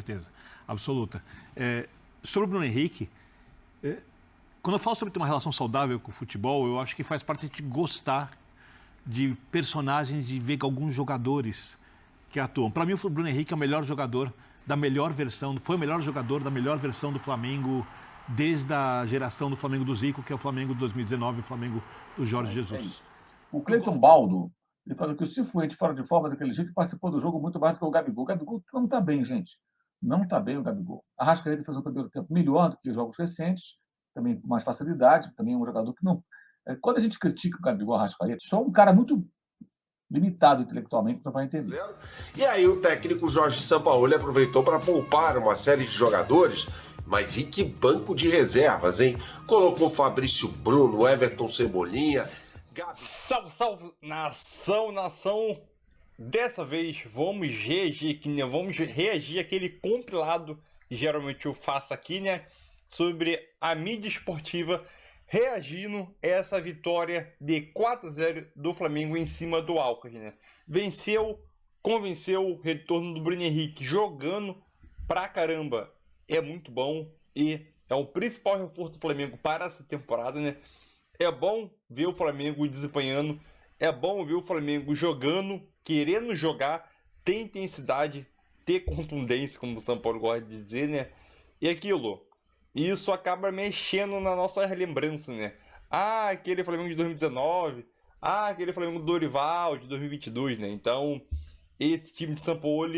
certeza absoluta. Sobre o Bruno Henrique, quando eu falo sobre ter uma relação saudável com o futebol, eu acho que faz parte de a gente gostar de personagens, de ver alguns jogadores que atuam. Para mim, o Bruno Henrique é o melhor jogador da melhor versão, foi o melhor jogador da melhor versão do Flamengo desde a geração do Flamengo do Zico, que é o Flamengo de 2019, o Flamengo do Jorge Jesus. O Cleiton Baldo, ele falou que o Cifuente fora de forma daquele jeito participou do jogo muito mais do que o Gabigol. O Gabigol não está bem, gente. Não está bem o Gabigol. A Arrascaeta fez um primeiro tempo melhor do que os jogos recentes, também com mais facilidade, também é um jogador que não... Quando a gente critica o Gabigol Arrascaeta, só um cara muito limitado intelectualmente não vai entender. E aí o técnico Jorge Sampaoli aproveitou para poupar uma série de jogadores, mas e que banco de reservas, hein? Colocou Fabrício Bruno, Everton Cebolinha... Salve, salve, nação! Dessa vez vamos reagir aqui, né? Vamos reagir àquele compilado que geralmente eu faço aqui, né? Sobre a mídia esportiva reagindo a essa vitória de 4-0 do Flamengo em cima do Alcas, né? Venceu, convenceu o retorno do Bruno Henrique jogando pra caramba. É muito bom e é o principal reforço do Flamengo para essa temporada, né? É bom ver o Flamengo desempenhando, é bom ver o Flamengo jogando, querendo jogar, ter intensidade, ter contundência, como o São Paulo gosta de dizer, né? E aquilo, isso acaba mexendo na nossa lembrança, né? Ah, aquele Flamengo de 2019, ah, aquele Flamengo do Dorival de 2022, né? Então, esse time de São Paulo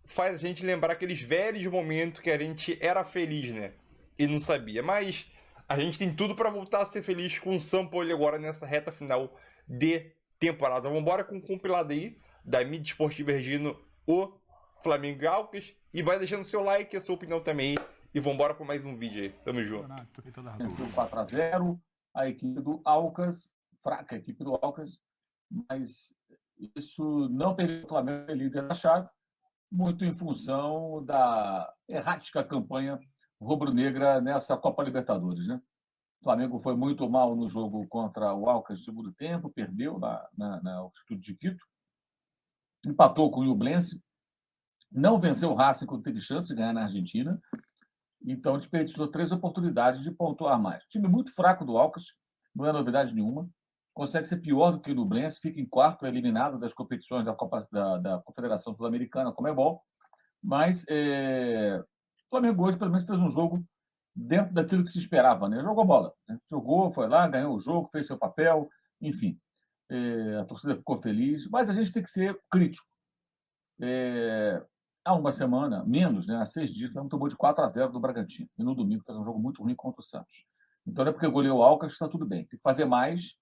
faz a gente lembrar aqueles velhos momentos que a gente era feliz, né? E não sabia, mas... a gente tem tudo para voltar a ser feliz com o São Paulo agora nessa reta final de temporada. Vamos embora com um compilado aí da mídia esportiva regindo o Flamengo e Alcas. E vai deixando seu like e a sua opinião também. E vamos embora com mais um vídeo aí. Tamo junto. Venceu 4-0. A equipe do Alcas, fraca a equipe do Alcas, mas isso não perdeu o Flamengo líder da chave, muito em função da errática campanha rubro-negra nessa Copa Libertadores, né? O Flamengo foi muito mal no jogo contra o Alcas no segundo tempo, perdeu na altitude de Quito, empatou com o Ñublense, não venceu o Racing quando teve chance de ganhar na Argentina, então desperdiçou 3 oportunidades de pontuar mais. Time muito fraco do Alcas, não é novidade nenhuma, consegue ser pior do que o Ñublense, fica em quarto, eliminado das competições da Confederação Sul-Americana, Conmebol, mas o Flamengo hoje, pelo menos, fez um jogo dentro daquilo que se esperava, né? Jogou bola, né? Jogou, foi lá, ganhou o jogo, fez seu papel, enfim. A torcida ficou feliz, mas a gente tem que ser crítico. Há uma semana, menos, né? Há 6 dias, o Flamengo tomou de 4-0 do Bragantino. E no domingo fez um jogo muito ruim contra o Santos. Então não é porque goleou o Alcas que está tudo bem. Tem que fazer mais,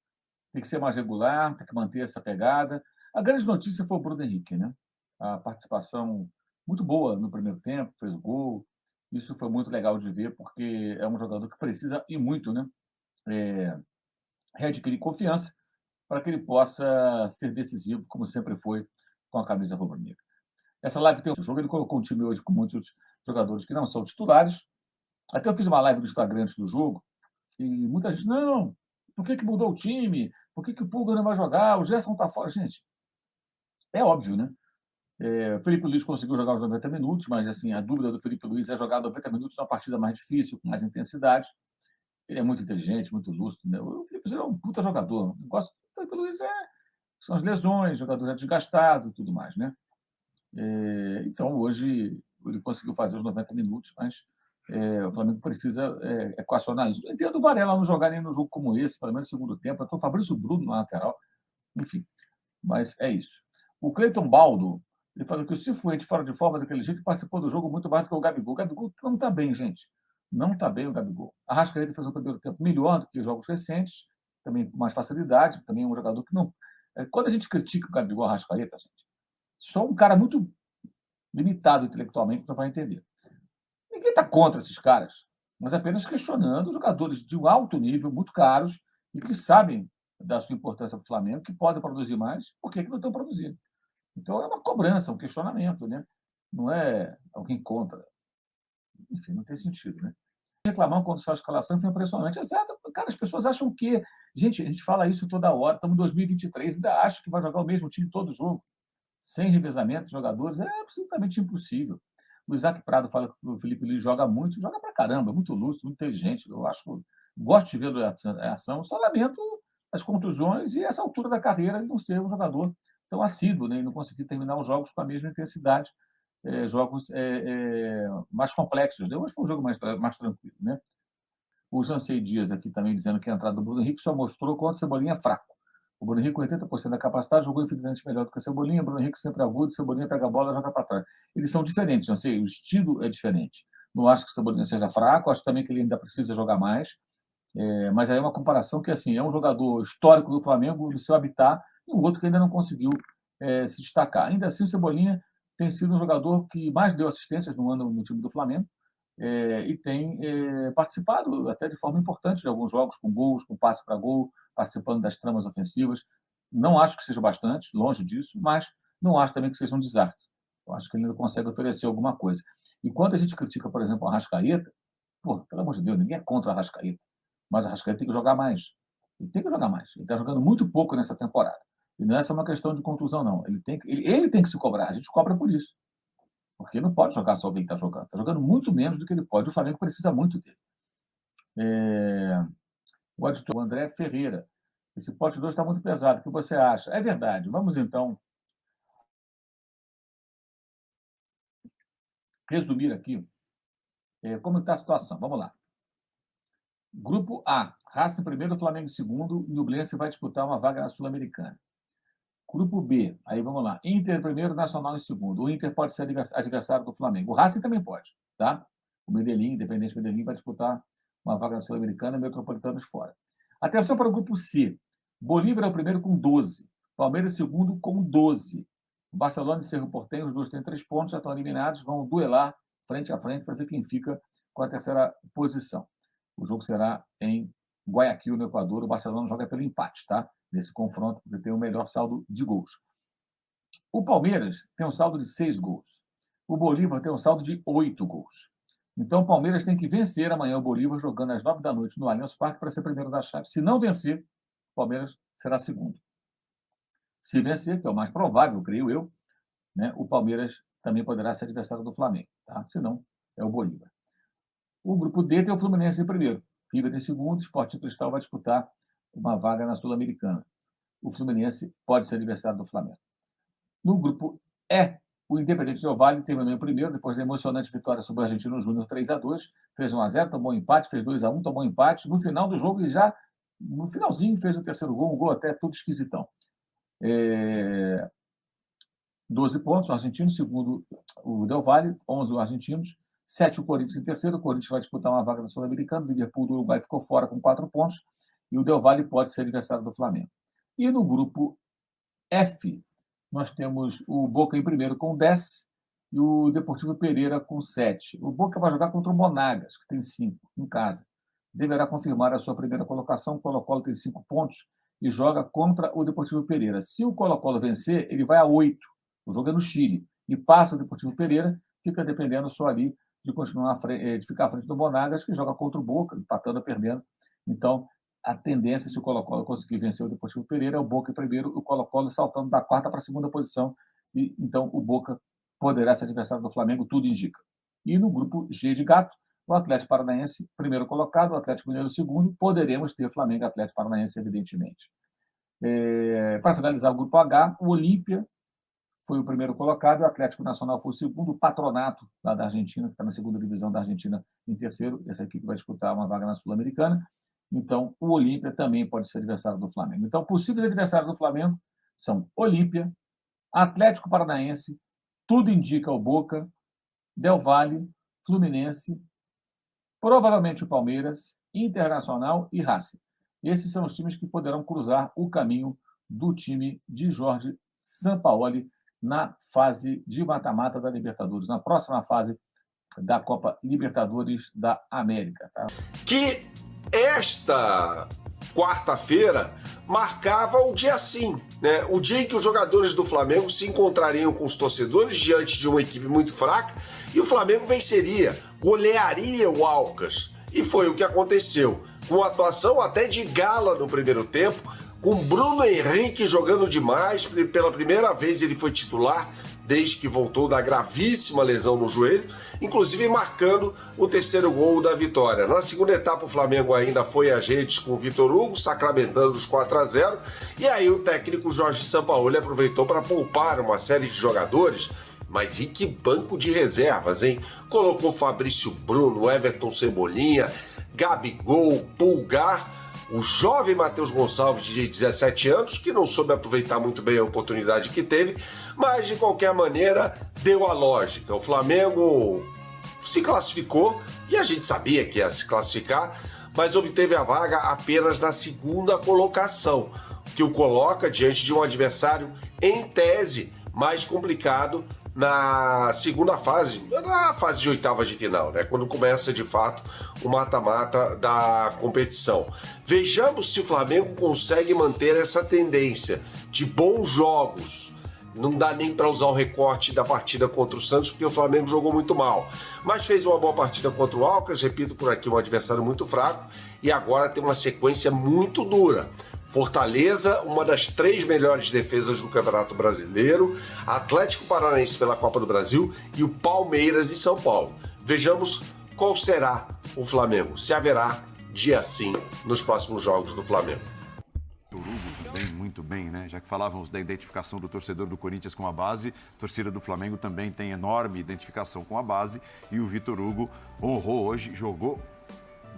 tem que ser mais regular, tem que manter essa pegada. A grande notícia foi o Bruno Henrique, né? A participação muito boa no primeiro tempo, fez o gol. Isso foi muito legal de ver, porque é um jogador que precisa ir muito, né? Readquirir confiança para que ele possa ser decisivo, como sempre foi com a camisa rubro-negra. Essa live tem um jogo, ele colocou um time hoje com muitos jogadores que não são titulares. Até eu fiz uma live no Instagram antes do jogo, e muita gente, não, por que mudou o time? Por que o Pulga não vai jogar? O Gerson está fora. Gente, é óbvio, né? O Felipe Luiz conseguiu jogar os 90 minutos, mas assim, a dúvida do Felipe Luiz é jogar 90 minutos numa partida mais difícil, com mais intensidade. Ele é muito inteligente, muito lúcido. Né? O Felipe Luiz é um puta jogador. O negócio do Felipe Luiz são as lesões, jogador desgastado e tudo mais. Né? Então, hoje, ele conseguiu fazer os 90 minutos, mas o Flamengo precisa equacionar isso. Eu entendo o Varela não jogar nem no jogo como esse, pelo menos no segundo tempo. Até o Fabrício Bruno na lateral. Enfim, mas é isso. O Cleiton Baldo, ele falou que o Cifuente fora de forma daquele jeito participou do jogo muito mais do que o Gabigol. O Gabigol não está bem, gente. Não está bem o Gabigol. A Arrascaeta fez um primeiro tempo melhor do que os jogos recentes, também com mais facilidade, também é um jogador que não... Quando a gente critica o Gabigol Arrascaeta, gente, só um cara muito limitado intelectualmente não vai entender. Ninguém está contra esses caras, mas apenas questionando jogadores de um alto nível, muito caros, e que sabem da sua importância para o Flamengo, que podem produzir mais, por que não estão produzindo? Então, é uma cobrança, um questionamento, né? Não é alguém contra. Enfim, não tem sentido, né? Reclamar quando saiu a escalação foi impressionante. Exato. Cara, as pessoas acham que... Gente, a gente fala isso toda hora, estamos em 2023, ainda acha que vai jogar o mesmo time todo jogo, sem revezamento de jogadores. É absolutamente impossível. O Isaac Prado fala que o Felipe Luiz joga muito, joga pra caramba, muito lúcido, muito inteligente. Gosto de ver a ação, só lamento as contusões e essa altura da carreira de não ser um jogador tão assíduo, né, e não conseguir terminar os jogos com a mesma intensidade, jogos mais complexos. Hoje foi um jogo mais tranquilo, né? O Jansei Dias aqui também dizendo que a entrada do Bruno Henrique só mostrou quanto o Cebolinha é fraco. O Bruno Henrique, com 80% da capacidade, jogou infinitamente melhor do que o Cebolinha. O Bruno Henrique sempre agudo, o Cebolinha pega a bola e joga para trás. Eles são diferentes, não sei, o estilo é diferente. Não acho que o Cebolinha seja fraco, acho também que ele ainda precisa jogar mais. Mas aí é uma comparação que, assim, é um jogador histórico do Flamengo, do seu habitat, e um outro que ainda não conseguiu se destacar. Ainda assim, o Cebolinha tem sido um jogador que mais deu assistências no ano no time do Flamengo, e tem participado até de forma importante de alguns jogos, com gols, com passe para gol, participando das tramas ofensivas. Não acho que seja bastante, longe disso, mas não acho também que seja um desastre. Eu acho que ele ainda consegue oferecer alguma coisa. E quando a gente critica, por exemplo, a Arrascaeta, pelo amor de Deus, ninguém é contra a Arrascaeta, mas a Arrascaeta tem que jogar mais. Ele tem que jogar mais. Ele está jogando muito pouco nessa temporada. E não é só uma questão de contusão, não. Ele tem que se cobrar. A gente cobra por isso. Porque não pode jogar só quem está jogando. Está jogando muito menos do que ele pode. O Flamengo precisa muito dele. O André Ferreira. Esse pote 2 está muito pesado. O que você acha? É verdade. Vamos, então, resumir aqui como está a situação. Vamos lá. Grupo A. Racing primeiro, Flamengo em segundo. E o Nublense vai disputar uma vaga na Sul-Americana. Grupo B, aí vamos lá. Inter primeiro, Nacional em segundo. O Inter pode ser adversário do Flamengo. O Racing também pode, tá? O Medellín, Independente Medellín, vai disputar uma vaga na Sul-Americana e Metropolitanos fora. Atenção para o grupo C. Bolívar é o primeiro com 12. Palmeiras segundo com 12. O Barcelona e Cerro Porteño, os dois têm 3 pontos, já estão eliminados, vão duelar frente a frente para ver quem fica com a terceira posição. O jogo será em Guayaquil, no Equador. O Barcelona joga pelo empate, tá? Nesse confronto, porque tem o melhor saldo de gols. O Palmeiras tem um saldo de 6 gols. O Bolívar tem um saldo de 8 gols. Então, o Palmeiras tem que vencer amanhã o Bolívar, jogando às 9 da noite no Allianz Parque para ser primeiro da chave. Se não vencer, o Palmeiras será segundo. Se vencer, que é o mais provável, creio eu, né, o Palmeiras também poderá ser adversário do Flamengo. Tá? Se não, é o Bolívar. O grupo D tem o Fluminense em primeiro. River em segundo, Sport Cristal vai disputar uma vaga na Sul-Americana. O Fluminense pode ser adversário do Flamengo. No grupo E, o Independente Del Valle terminou em primeiro, depois da emocionante vitória sobre o Argentino Júnior 3-2, fez 1-0, tomou empate, fez 2-1, tomou empate. No final do jogo, ele já, no finalzinho, fez o terceiro gol, um gol até todo esquisitão. 12 pontos, o Argentino, segundo o Del Valle, 11 os argentinos, 7 o Corinthians em terceiro. O Corinthians vai disputar uma vaga na Sul-Americana, o Liverpool do Uruguai ficou fora com 4 pontos, e o Del Valle pode ser adversário do Flamengo. E no grupo F, nós temos o Boca em primeiro com 10 e o Deportivo Pereira com 7. O Boca vai jogar contra o Monagas, que tem 5, em casa. Deverá confirmar a sua primeira colocação. O Colo-Colo tem 5 pontos e joga contra o Deportivo Pereira. Se o Colo-Colo vencer, ele vai a 8. O jogo é no Chile. E passa o Deportivo Pereira, fica dependendo só ali de continuar de ficar à frente do Monagas, que joga contra o Boca, empatando ou perdendo. Então, a tendência, se o Colo-Colo conseguir vencer o Deportivo Pereira, é o Boca em primeiro, o Colo-Colo saltando da 4ª para a 2ª posição, e então o Boca poderá ser adversário do Flamengo, tudo indica. E no grupo G de gato, o Atlético Paranaense, primeiro colocado, o Atlético Mineiro, segundo, poderemos ter Flamengo e Atlético Paranaense, evidentemente. Para finalizar o grupo H, o Olímpia foi o primeiro colocado, o Atlético Nacional foi o segundo, o Patronato, lá da Argentina, que está na 2ª divisão da Argentina, em terceiro, essa equipe vai disputar uma vaga na Sul-Americana. Então, o Olímpia também pode ser adversário do Flamengo. Então, possíveis adversários do Flamengo são Olímpia, Atlético Paranaense, tudo indica o Boca, Del Valle, Fluminense, provavelmente o Palmeiras, Internacional e Racing. Esses são os times que poderão cruzar o caminho do time de Jorge Sampaoli na fase de mata-mata da Libertadores, na próxima fase da Copa Libertadores da América. Tá? Que esta quarta-feira marcava o dia sim, né? O dia em que os jogadores do Flamengo se encontrariam com os torcedores diante de uma equipe muito fraca e o Flamengo venceria, golearia o Alcas. E foi o que aconteceu, com atuação até de gala no primeiro tempo, com Bruno Henrique jogando demais, pela primeira vez ele foi titular desde que voltou da gravíssima lesão no joelho, inclusive marcando o terceiro gol da vitória. Na segunda etapa, o Flamengo ainda foi às redes com o Vitor Hugo, sacramentando os 4-0, e aí o técnico Jorge Sampaoli aproveitou para poupar uma série de jogadores. Mas e que banco de reservas, hein? Colocou Fabrício Bruno, Everton Cebolinha, Gabigol, Pulgar, o jovem Matheus Gonçalves, de 17 anos, que não soube aproveitar muito bem a oportunidade que teve, mas de qualquer maneira deu a lógica. O Flamengo se classificou, e a gente sabia que ia se classificar, mas obteve a vaga apenas na segunda colocação, que o coloca diante de um adversário, em tese, mais complicado na segunda fase, na fase de oitavas de final, né? Quando começa de fato o mata-mata da competição. Vejamos se o Flamengo consegue manter essa tendência de bons jogos. Não dá nem para usar o recorte da partida contra o Santos, porque o Flamengo jogou muito mal. Mas fez uma boa partida contra o Alcas, repito por aqui, um adversário muito fraco, e agora tem uma sequência muito dura. Fortaleza, uma das 3 melhores defesas do Campeonato Brasileiro, Atlético Paranaense pela Copa do Brasil e o Palmeiras de São Paulo. Vejamos qual será o Flamengo, se haverá dia sim nos próximos jogos do Flamengo. Urugo também muito bem, né? Já que falávamos da identificação do torcedor do Corinthians com a base, a torcida do Flamengo também tem enorme identificação com a base, e o Vitor Hugo honrou hoje, jogou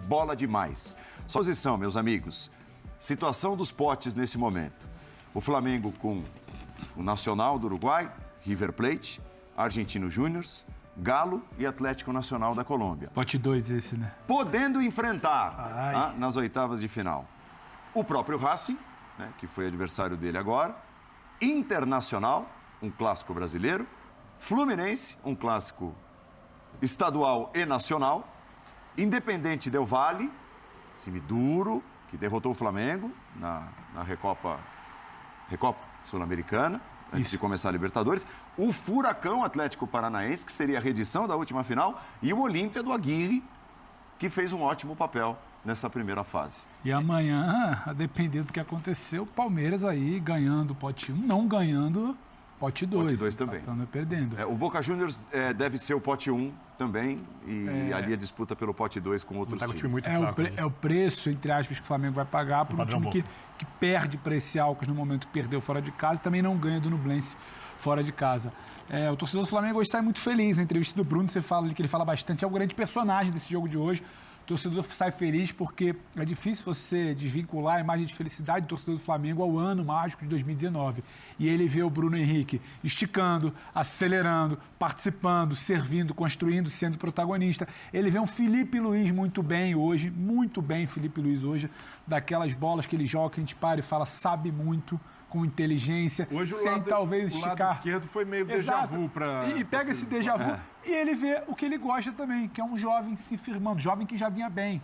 bola demais. Sua posição, meus amigos. Situação dos potes nesse momento. O Flamengo com o Nacional do Uruguai, River Plate, Argentino Júnior, Galo e Atlético Nacional da Colômbia. Pote 2 esse, né? Podendo enfrentar nas oitavas de final o próprio Racing, né, que foi adversário dele agora, Internacional, um clássico brasileiro, Fluminense, um clássico estadual e nacional, Independente Del Valle, time duro, que derrotou o Flamengo na Recopa Sul-Americana, antes de começar a Libertadores. O Furacão Atlético Paranaense, que seria a reedição da última final, e o Olímpia do Aguirre, que fez um ótimo papel nessa primeira fase. E amanhã, a depender do que aconteceu, o Palmeiras aí ganhando o pote 1, não ganhando pote 2. Pote 2 também. Então, perdendo. O Boca Juniors deve ser o pote 1 também, e ali a disputa pelo pote 2 com outros times. Time muito fraco, é o preço, entre aspas, que o Flamengo vai pagar por um time que perde para esse Alcas no momento que perdeu fora de casa e também não ganha do Nublense fora de casa. O torcedor do Flamengo hoje sai muito feliz. Na entrevista do Bruno, você fala ali que ele fala bastante, é o grande personagem desse jogo de hoje. O torcedor sai feliz porque é difícil você desvincular a imagem de felicidade do torcedor do Flamengo ao ano mágico de 2019. E ele vê o Bruno Henrique esticando, acelerando, participando, servindo, construindo, sendo protagonista. Ele vê um Felipe Luiz muito bem hoje, Felipe Luiz hoje, daquelas bolas que ele joga, que a gente para e fala, sabe muito, com inteligência, hoje sem talvez esticar. O lado esquerdo foi meio déjà vu para... E pega esse déjà vu e ele vê o que ele gosta também, que é um jovem se firmando, jovem que já vinha bem.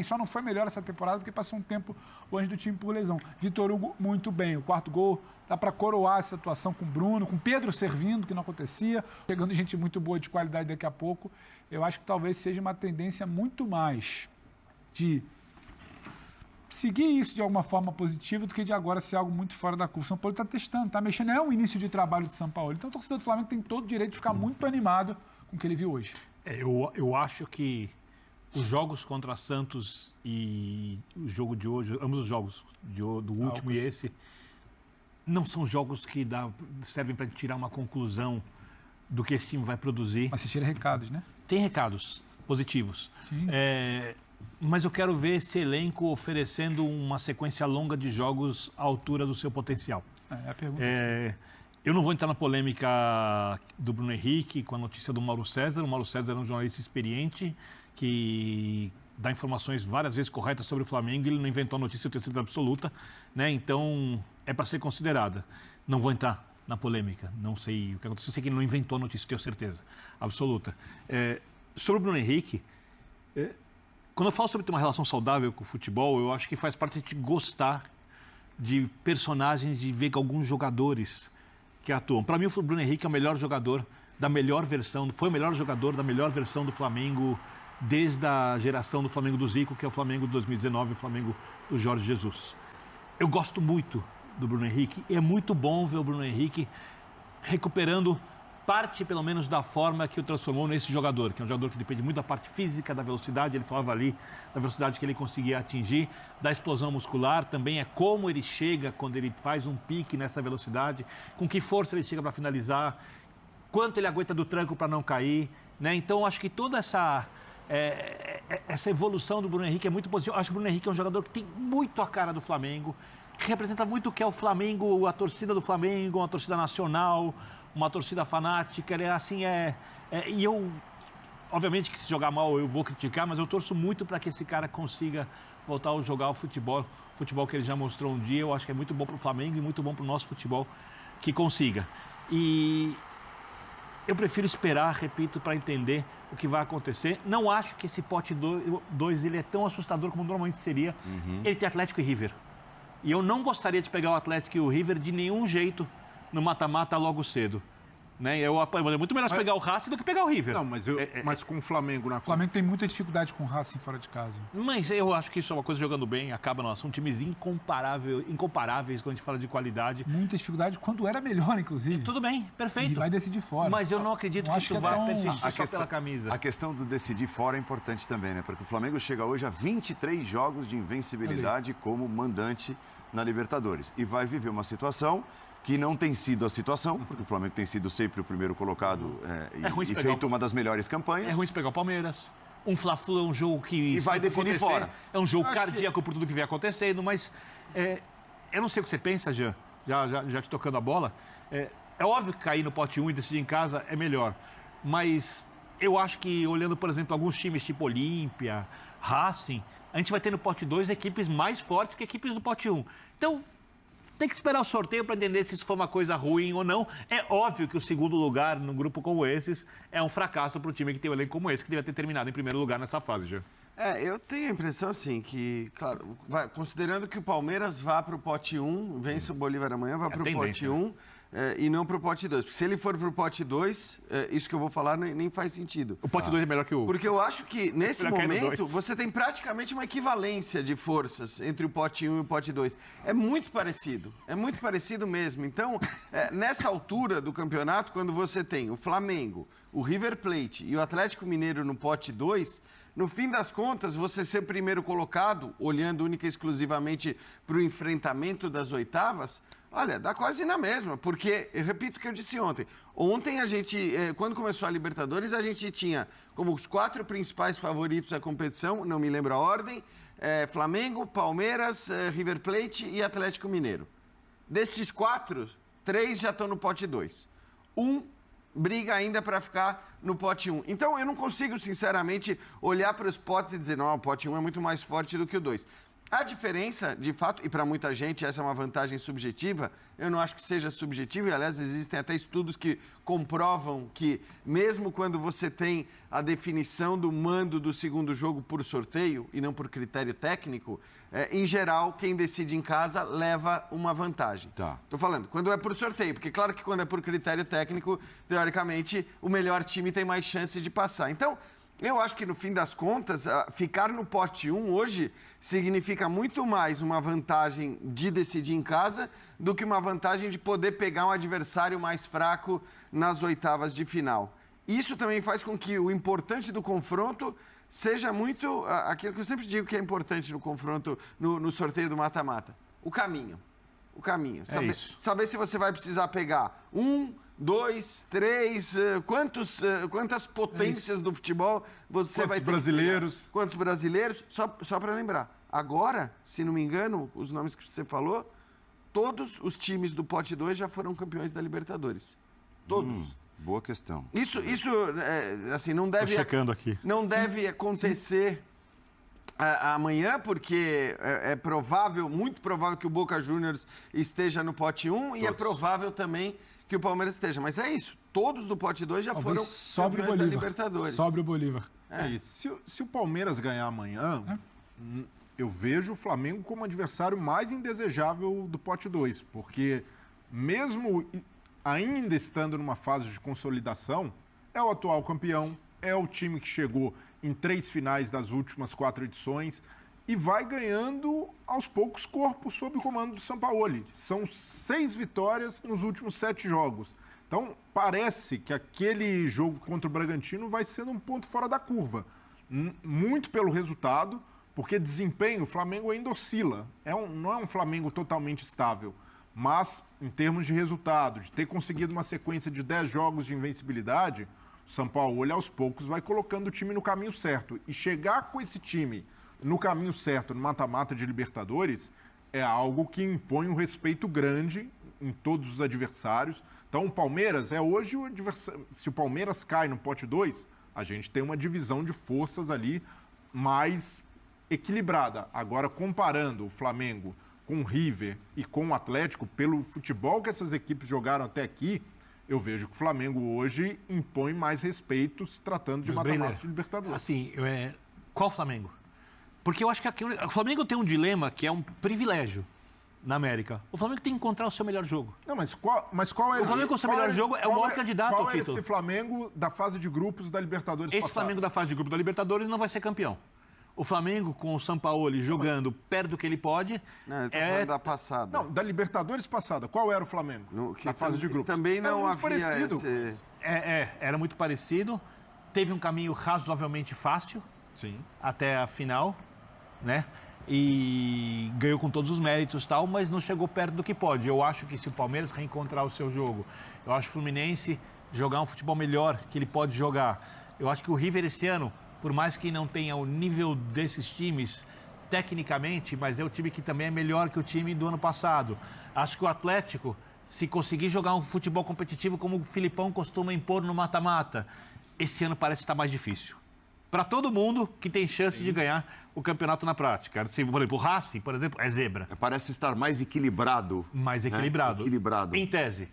Só não foi melhor essa temporada porque passou um tempo longe do time por lesão. Vitor Hugo muito bem, o quarto gol dá para coroar essa atuação com o Bruno, com o Pedro servindo, que não acontecia, chegando gente muito boa de qualidade daqui a pouco. Eu acho que talvez seja uma tendência muito mais de seguir isso de alguma forma positiva do que de agora ser algo muito fora da curva. O São Paulo está testando, está mexendo, é um início de trabalho de São Paulo. Então o torcedor do Flamengo tem todo o direito de ficar muito animado com o que ele viu hoje. Eu acho que os jogos contra Santos e o jogo de hoje, ambos os jogos do último e esse, não são jogos que servem para tirar uma conclusão do que esse time vai produzir. Mas você tira recados, né? Tem recados positivos. Sim. Mas eu quero ver esse elenco oferecendo uma sequência longa de jogos à altura do seu potencial. É a pergunta. Eu não vou entrar na polêmica do Bruno Henrique com a notícia do Mauro César. O Mauro César é um jornalista experiente que dá informações várias vezes corretas sobre o Flamengo. Ele não inventou a notícia, eu tenho certeza absoluta, né? Então, é para ser considerada. Não vou entrar na polêmica. Não sei o que aconteceu. Eu sei que ele não inventou a notícia, tenho certeza absoluta. Sobre o Bruno Henrique... Quando eu falo sobre ter uma relação saudável com o futebol, eu acho que faz parte de a gente gostar de personagens, de ver alguns jogadores que atuam. Para mim, o Bruno Henrique é o melhor jogador da melhor versão, foi o melhor jogador da melhor versão do Flamengo desde a geração do Flamengo do Zico, que é o Flamengo de 2019, o Flamengo do Jorge Jesus. Eu gosto muito do Bruno Henrique e é muito bom ver o Bruno Henrique recuperando parte, pelo menos, da forma que o transformou nesse jogador, que é um jogador que depende muito da parte física, da velocidade, ele falava ali, da velocidade que ele conseguia atingir, da explosão muscular, também é como ele chega quando ele faz um pique nessa velocidade, com que força ele chega para finalizar, quanto ele aguenta do tranco para não cair, né? Então, acho que toda essa evolução do Bruno Henrique é muito positiva. Acho que o Bruno Henrique é um jogador que tem muito a cara do Flamengo, que representa muito o que é o Flamengo, a torcida do Flamengo, uma torcida nacional, uma torcida fanática. Ele é assim, e eu, obviamente que se jogar mal eu vou criticar, mas eu torço muito para que esse cara consiga voltar a jogar o futebol que ele já mostrou um dia. Eu acho que é muito bom para o Flamengo e muito bom para o nosso futebol que consiga. E eu prefiro esperar, repito, para entender o que vai acontecer. Não acho que esse pote 2 ele é tão assustador como normalmente seria. Ele tem Atlético e River. E eu não gostaria de pegar o Atlético e o River de nenhum jeito no mata-mata logo cedo. Né? É muito melhor pegar o Racing do que pegar o River. Não, mas com o Flamengo na O Flamengo tem muita dificuldade com o Racing fora de casa. Mas eu acho que isso é uma coisa jogando bem, acaba não. São times incomparáveis quando a gente fala de qualidade. Muita dificuldade quando era melhor, inclusive. Tudo bem, perfeito. E vai decidir fora. Mas eu não acredito que isso vai persistir só pela A camisa. questão do decidir fora é importante também, né? Porque o Flamengo chega hoje a 23 jogos de invencibilidade como mandante na Libertadores. E vai viver uma situação que não tem sido a situação, porque o Flamengo tem sido sempre o primeiro colocado e feito uma das melhores campanhas. É ruim se pegar o Palmeiras. Um Fla-Flu é um jogo que vai definir fora. É um jogo cardíaco por tudo que vem acontecendo, mas eu não sei o que você pensa, Jean, já te tocando a bola. É óbvio que cair no pote 1 e decidir em casa é melhor, mas eu acho que, olhando, por exemplo, alguns times tipo Olímpia, Racing, a gente vai ter no pote 2 equipes mais fortes que equipes do pote 1. Então, tem que esperar o sorteio para entender se isso foi uma coisa ruim ou não. É óbvio que o segundo lugar num grupo como esses é um fracasso para o time que tem um elenco como esse, que devia ter terminado em primeiro lugar nessa fase, já. Eu tenho a impressão, assim, que, claro, considerando que o Palmeiras vá para o pote 1, vence o Bolívar amanhã, vai para o pote 1 e não para o pote 2. Porque se ele for para o pote 2, isso que eu vou falar nem faz sentido. O pote 2 é melhor que o... Porque eu acho que, nesse momento, você tem praticamente uma equivalência de forças entre o pote 1 e o pote 2. É muito parecido mesmo. Então, nessa altura do campeonato, quando você tem o Flamengo, o River Plate e o Atlético Mineiro no pote 2... No fim das contas, você ser primeiro colocado, olhando única e exclusivamente para o enfrentamento das oitavas, olha, dá quase na mesma, porque, eu repito o que eu disse ontem. Ontem a gente, quando começou a Libertadores, a gente tinha como os 4 principais favoritos da competição, não me lembro a ordem, Flamengo, Palmeiras, River Plate e Atlético Mineiro. Desses 4, 3 já estão no pote 2. Briga ainda para ficar no pote 1. Então, eu não consigo, sinceramente, olhar para os potes e dizer, não, o pote 1 é muito mais forte do que o 2. A diferença, de fato, e para muita gente essa é uma vantagem subjetiva, eu não acho que seja subjetiva, e aliás existem até estudos que comprovam que mesmo quando você tem a definição do mando do segundo jogo por sorteio e não por critério técnico, em geral, quem decide em casa leva uma vantagem. Estou falando, quando é por sorteio, porque claro que quando é por critério técnico, teoricamente, o melhor time tem mais chance de passar. Então, eu acho que no fim das contas, ficar no pote 1 hoje significa muito mais uma vantagem de decidir em casa do que uma vantagem de poder pegar um adversário mais fraco nas oitavas de final. Isso também faz com que o importante do confronto seja muito aquilo que eu sempre digo que é importante no confronto, no sorteio do mata-mata. O caminho. Saber se você vai precisar pegar 1, 2, 3, quantas potências do futebol você vai ter. Quantos brasileiros? Só para lembrar. Agora, se não me engano, os nomes que você falou, todos os times do pote 2 já foram campeões da Libertadores. Todos. Boa questão. Isso assim, não deve... Tô checando aqui. Não deve acontecer amanhã, porque é provável, muito provável que o Boca Juniors esteja no pote 1 e é provável também que o Palmeiras esteja. Mas é isso. Todos do pote 2 já foram campeões da Libertadores. Sobre o Bolívar. Se o Palmeiras ganhar amanhã, eu vejo o Flamengo como adversário mais indesejável do pote 2, porque mesmo ainda estando numa fase de consolidação, é o atual campeão, é o time que chegou em 3 finais das últimas 4 edições e vai ganhando aos poucos corpo sob o comando do Sampaoli. São 6 vitórias nos últimos 7 jogos. Então, parece que aquele jogo contra o Bragantino vai sendo um ponto fora da curva. Muito pelo resultado, porque desempenho, o Flamengo ainda oscila. Não é um Flamengo totalmente estável. Mas, em termos de resultado, de ter conseguido uma sequência de 10 jogos de invencibilidade, o São Paulo, aos poucos, vai colocando o time no caminho certo. E chegar com esse time no caminho certo, no mata-mata de Libertadores, é algo que impõe um respeito grande em todos os adversários. Então, o Palmeiras é hoje o adversário. Se o Palmeiras cai no pote 2, a gente tem uma divisão de forças ali mais equilibrada. Agora, comparando o Flamengo com o River e com o Atlético, pelo futebol que essas equipes jogaram até aqui, eu vejo que o Flamengo hoje impõe mais respeito se tratando de mata-mata de Libertadores. Assim, qual Flamengo? Porque eu acho que aqui, o Flamengo tem um dilema que é um privilégio na América. O Flamengo tem que encontrar o seu melhor jogo. Não, mas qual é o Flamengo com o seu melhor jogo é o maior candidato ao título. Qual é esse Flamengo da fase de grupos da Libertadores Esse Flamengo da fase de grupos da Libertadores não vai ser campeão. O Flamengo com o Sampaoli jogando perto do que ele pode... Não, ele tá falando da passada. Não, da Libertadores passada. Qual era o Flamengo na fase de grupos? Também não havia parecido. Era muito parecido. Teve um caminho razoavelmente fácil. Sim. Até a final, né? E ganhou com todos os méritos e tal, mas não chegou perto do que pode. Eu acho que se o Palmeiras reencontrar o seu jogo, eu acho que o Fluminense jogar um futebol melhor que ele pode jogar. Eu acho que o River esse ano, por mais que não tenha o nível desses times tecnicamente, mas é o time que também é melhor que o time do ano passado. Acho que o Atlético, se conseguir jogar um futebol competitivo como o Filipão costuma impor no mata-mata, esse ano parece estar mais difícil. Para todo mundo que tem chance de ganhar o campeonato na prática. Por exemplo, o Racing, por exemplo, é zebra. Parece estar mais equilibrado. Mais equilibrado. Né? Equilibrado. Em tese.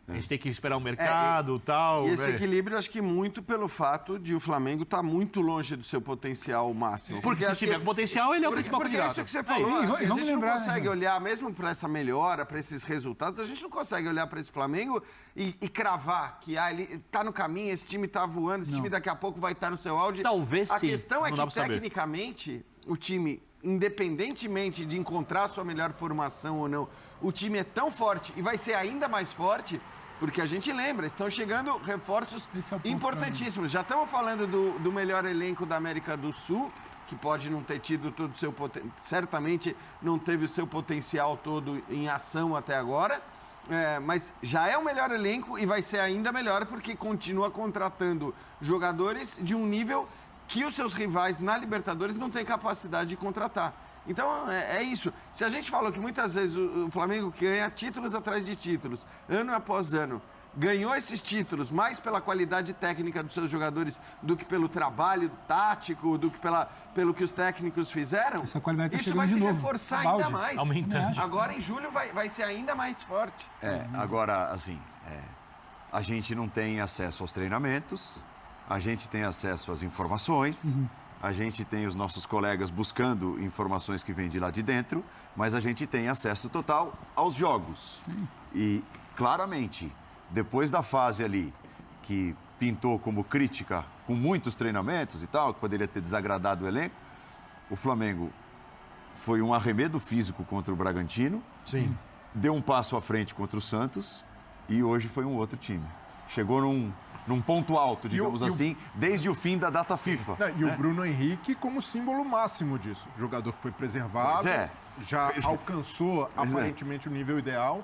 A gente tem que esperar o mercado e tal. E esse equilíbrio, acho que muito pelo fato de o Flamengo estar muito longe do seu potencial máximo. Porque se tiver potencial, ele é o principal candidato. Porque é isso que você falou. A gente não consegue olhar, mesmo para essa melhora, para esses resultados, a gente não consegue olhar para esse Flamengo e cravar que ele está no caminho, esse time está voando, esse time daqui a pouco vai estar no seu auge. Talvez sim. A questão é que, tecnicamente, o time, independentemente de encontrar a sua melhor formação ou não, o time é tão forte e vai ser ainda mais forte. Porque a gente lembra, estão chegando reforços importantíssimos. Já estamos falando do melhor elenco da América do Sul, que pode não ter tido todo o seu potencial, certamente não teve o seu potencial todo em ação até agora, mas já é o melhor elenco e vai ser ainda melhor porque continua contratando jogadores de um nível que os seus rivais na Libertadores não têm capacidade de contratar. Então, é isso. Se a gente falou que muitas vezes o Flamengo ganha títulos atrás de títulos, ano após ano, ganhou esses títulos mais pela qualidade técnica dos seus jogadores do que pelo trabalho tático, do que pelo que os técnicos fizeram, essa qualidade isso vai se reforçar ainda mais. Aumentando. Agora, em julho, vai ser ainda mais forte. Agora, assim, a gente não tem acesso aos treinamentos, a gente tem acesso às informações... A gente tem os nossos colegas buscando informações que vêm de lá de dentro, mas a gente tem acesso total aos jogos. Sim. E, claramente, depois da fase ali que pintou como crítica, com muitos treinamentos e tal, que poderia ter desagradado o elenco, o Flamengo foi um arremedo físico contra o Bragantino, sim, deu um passo à frente contra o Santos e hoje foi um outro time. Chegou num ponto alto, digamos assim, desde o fim da data FIFA. E o Bruno Henrique como símbolo máximo disso. O jogador que foi preservado, já alcançou aparentemente o nível ideal.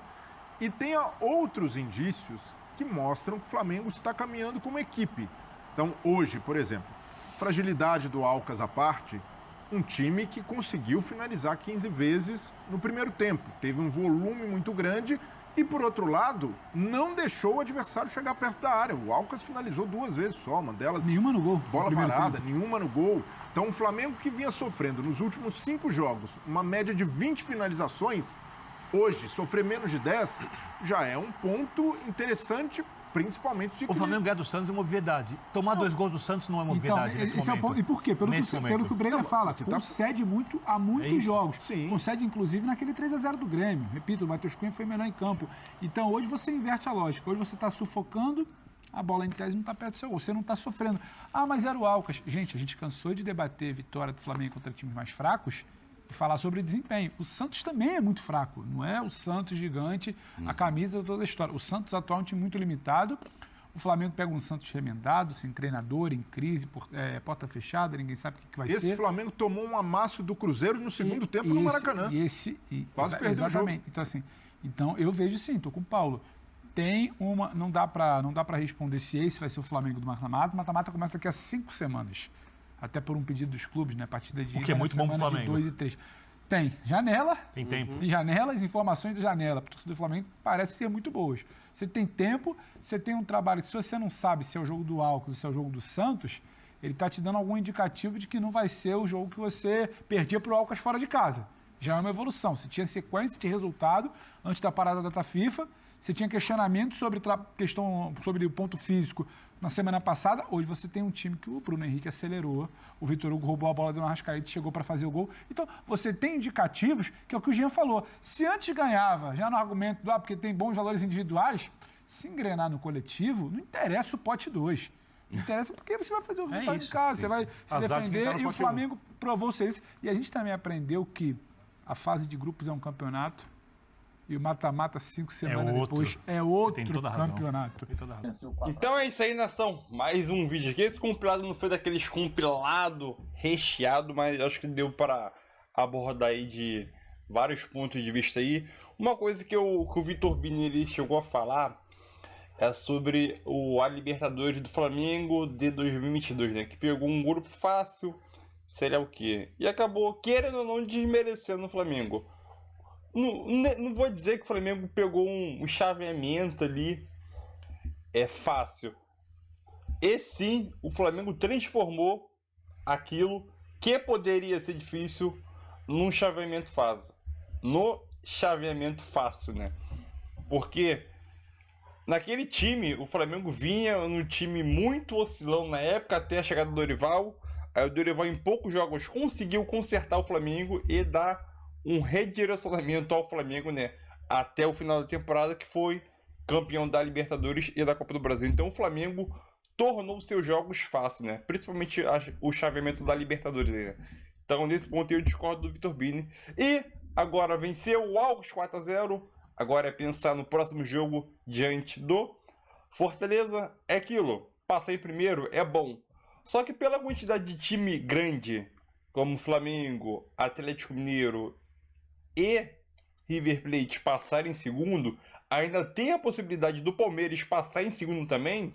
E tem outros indícios que mostram que o Flamengo está caminhando como equipe. Então, hoje, por exemplo, fragilidade do Alcas à parte, um time que conseguiu finalizar 15 vezes no primeiro tempo. Teve um volume muito grande. E, por outro lado, não deixou o adversário chegar perto da área. O Alcas finalizou 2 vezes só, uma delas... Nenhuma no gol. Bola parada, nenhuma no gol. Então, o Flamengo que vinha sofrendo nos últimos 5 jogos uma média de 20 finalizações, hoje, sofrer menos de 10, já é um ponto interessante, principalmente de... O Flamengo ganhar do Santos é uma obviedade. Tomar 2 gols do Santos não é uma obviedade nesse momento. É o ponto. E por quê? Pelo que o Brenner fala, concede muito a muitos jogos. Sim. Concede, inclusive, naquele 3-0 do Grêmio. Repito, o Matheus Cunha foi melhor em campo. Então, hoje você inverte a lógica. Hoje você está sufocando, a bola em tese não está perto do seu gol. Você não está sofrendo. Ah, mas era o Alcas. Gente, a gente cansou de debater vitória do Flamengo contra times mais fracos e falar sobre desempenho. O Santos também é muito fraco, não é o Santos gigante, a camisa de toda a história. O Santos atual é um time muito limitado. O Flamengo pega um Santos remendado, sem treinador, em crise, porta fechada, ninguém sabe o que vai ser. Esse Flamengo tomou um amasso do Cruzeiro no segundo tempo no Maracanã. Quase perdeu o jogo. Então, eu vejo sim, estou com o Paulo. Não dá para responder se esse vai ser o Flamengo do mata-mata. O mata-mata começa daqui a 5 semanas. Até por um pedido dos clubes, né? Partida de o que é muito bom pro Flamengo. 2 e 3. Tem janela. Tem tempo. Tem janela, as informações da janela para o torcedor do Flamengo parecem ser muito boas. Você tem tempo, você tem um trabalho que, se você não sabe se é o jogo do Alcas ou se é o jogo do Santos, ele está te dando algum indicativo de que não vai ser o jogo que você perdia para o Alcas fora de casa. Já é uma evolução. Você tinha sequência de resultado antes da parada da data FIFA, você tinha questionamento sobre o ponto físico na semana passada. Hoje você tem um time que o Bruno Henrique acelerou, o Vitor Hugo roubou a bola do Arrascaeta e chegou para fazer o gol. Então, você tem indicativos, que é o que o Jean falou. Se antes ganhava, já no argumento do porque tem bons valores individuais, se engrenar no coletivo, não interessa o pote 2. Não interessa porque você vai fazer o resultado em casa, você vai se defender, e o Flamengo provou ser isso. E a gente também aprendeu que a fase de grupos é um campeonato, e o mata-mata 5 semanas depois é outro campeonato. Então é isso aí, nação. Mais um vídeo aqui. Esse compilado não foi daqueles compilado recheado, mas acho que deu para abordar aí de vários pontos de vista aí. Uma coisa que o Vitor Bini ele chegou a falar é sobre a Libertadores do Flamengo de 2022, né? Que pegou um grupo fácil, sei lá o quê. E acabou, querendo ou não, desmerecendo o Flamengo. Não vou dizer que o Flamengo pegou um chaveamento ali fácil. E sim, o Flamengo transformou aquilo que poderia ser difícil num chaveamento fácil. No chaveamento fácil, né? Porque naquele time, o Flamengo vinha num time muito oscilão na época, até a chegada do Dorival. Aí o Dorival, em poucos jogos, conseguiu consertar o Flamengo e dar um redirecionamento ao Flamengo, né, até o final da temporada, que foi campeão da Libertadores e da Copa do Brasil. Então o Flamengo tornou seus jogos fáceis, né, principalmente o chaveamento da Libertadores, né? Então nesse ponto eu discordo do Vitor Bini. E agora venceu o Alcas 4-0, agora é pensar no próximo jogo diante do Fortaleza. É aquilo, passar em primeiro é bom, só que pela quantidade de time grande como Flamengo, Atlético Mineiro e River Plate passar em segundo, ainda tem a possibilidade do Palmeiras passar em segundo também.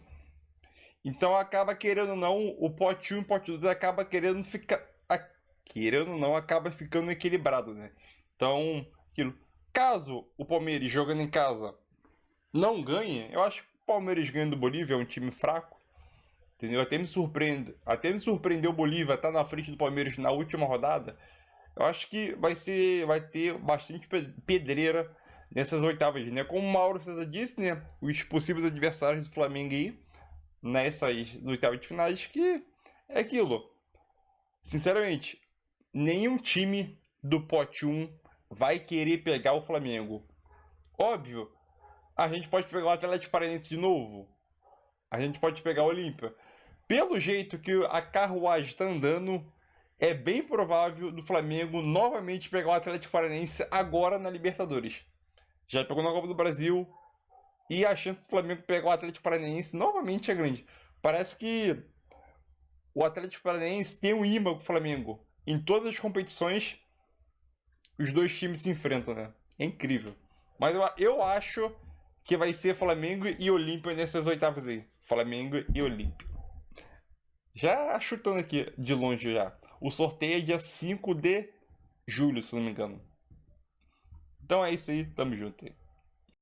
Então acaba, querendo ou não, o pote 1 e o pote 2 acaba querendo ficando equilibrado, né? Então, caso o Palmeiras jogando em casa não ganhe, eu acho que o Palmeiras ganhando do Bolívia é um time fraco, entendeu? Até me surpreendeu o Bolívia estar na frente do Palmeiras na última rodada. Eu acho que vai ter bastante pedreira nessas oitavas, né? Como o Mauro César disse, né? Os possíveis adversários do Flamengo aí, nessas oitavas de finais, que é aquilo. Sinceramente, nenhum time do pote 1 vai querer pegar o Flamengo. Óbvio, a gente pode pegar o Atlético Paranaense de novo. A gente pode pegar o Olímpia. Pelo jeito que a carruagem está andando, é bem provável do Flamengo novamente pegar o Atlético Paranaense agora na Libertadores. Já pegou na Copa do Brasil e a chance do Flamengo pegar o Atlético Paranaense novamente é grande. Parece que o Atlético Paranaense tem um imã com o Flamengo. Em todas as competições, os dois times se enfrentam, né? É incrível. Mas eu acho que vai ser Flamengo e Olímpia nessas oitavas aí. Flamengo e Olímpia. Já chutando aqui de longe já. O sorteio é dia 5 de julho, se não me engano. Então é isso aí, tamo junto aí.